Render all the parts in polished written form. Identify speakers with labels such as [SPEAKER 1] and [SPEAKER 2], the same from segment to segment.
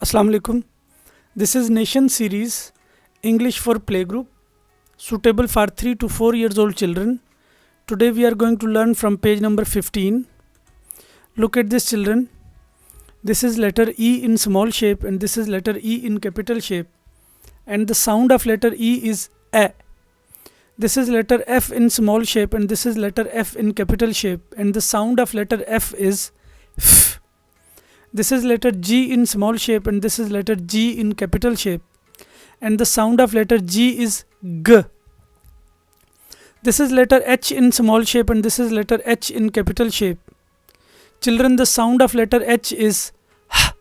[SPEAKER 1] Assalamu alaikum. This is Nation series English for Playgroup suitable for 3 to 4 years old children. Today we are going to learn from page number 15. Look at this, children. This is letter E in small shape and this is letter E in capital shape, and the sound of letter E is A. This is letter F in small shape and this is letter F in capital shape, and the sound of letter F is F. This is letter G in small shape and this is letter G in capital shape, and the sound of letter G is G. This is letter H in small shape and this is letter H in capital shape. Children, the sound of letter H is H.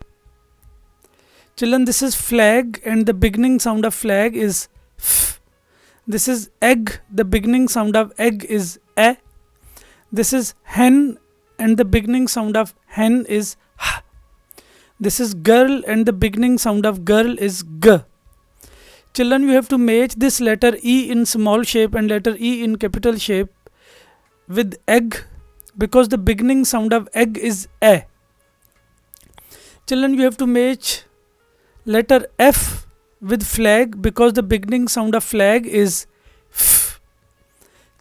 [SPEAKER 1] Children, this is flag and the beginning sound of flag is F. This is egg, the beginning sound of egg is A. This is hen and the beginning sound of hen is H. This is girl and the beginning sound of girl is G. Children, you have to match this letter E in small shape and letter E in capital shape with egg, because the beginning sound of egg is A. Children, you have to match letter F with flag, because the beginning sound of flag is F.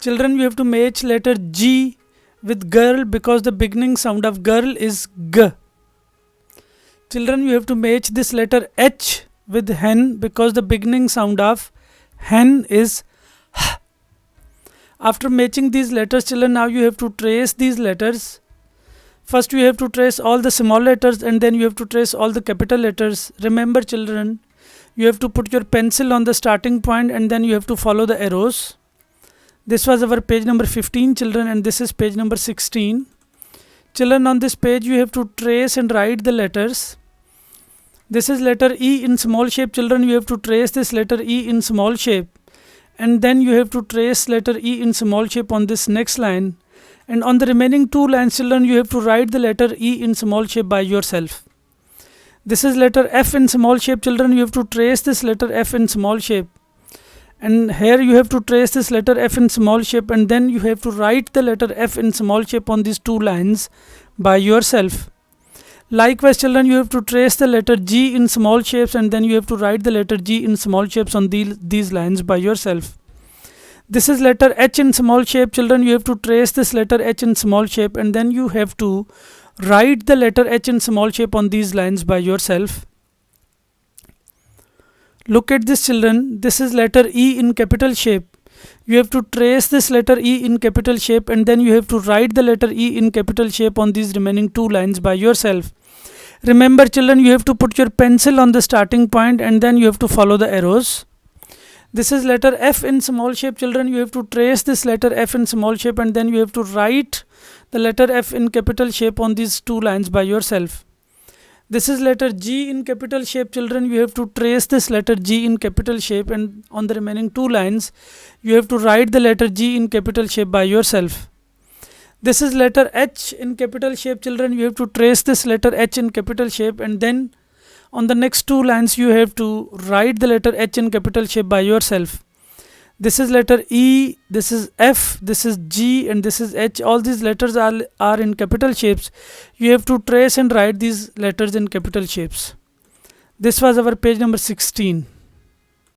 [SPEAKER 1] Children, you have to match letter G with girl, because the beginning sound of girl is G. Children, you have to match this letter H with hen, because the beginning sound of hen is H. After matching these letters, children, now you have to trace these letters. First you have to trace all the small letters and then you have to trace all the capital letters. Remember, children, you have to put your pencil on the starting point and then you have to follow the arrows. This was our page number 15, children, and this is page number 16. Children, on this page you have to trace and write the letters. This is letter E in small shape, children. You have to trace this letter E in small shape, and then you have to trace letter E in small shape on this next line, and on the remaining two lines, children, you have to write the letter E in small shape by yourself. This is letter F in small shape, children. You have to trace this letter F in small shape, and here you have to trace this letter F in small shape, and then you have to write the letter F in small shape on these two lines by yourself. Likewise, children, you have to trace the letter G in small shapes and then you have to write the letter G in small shapes on these lines by yourself. This is letter H in small shape, children. You have to trace this letter H in small shape and then you have to write the letter H in small shape on these lines by yourself. Look at this, children. This is letter E in capital shape. You have to trace this letter E in capital shape and then you have to write the letter E in capital shape on these remaining two lines by yourself. Remember, children, you have to put your pencil on the starting point and then you have to follow the arrows. This is letter F in small shape, children. You have to trace this letter F in small shape and then you have to write the letter F in capital shape on these two lines by yourself. This is letter G in capital shape, children. You have to trace this letter G in capital shape and on the remaining two lines you have to write the letter G in capital shape by yourself. This is letter H in capital shape, children. You have to trace this letter H in capital shape and then on the next two lines you have to write the letter H in capital shape by yourself. This is letter E, this is F, this is G and this is H. All these letters are in capital shapes. You have to trace and write these letters in capital shapes. This was our page number 16.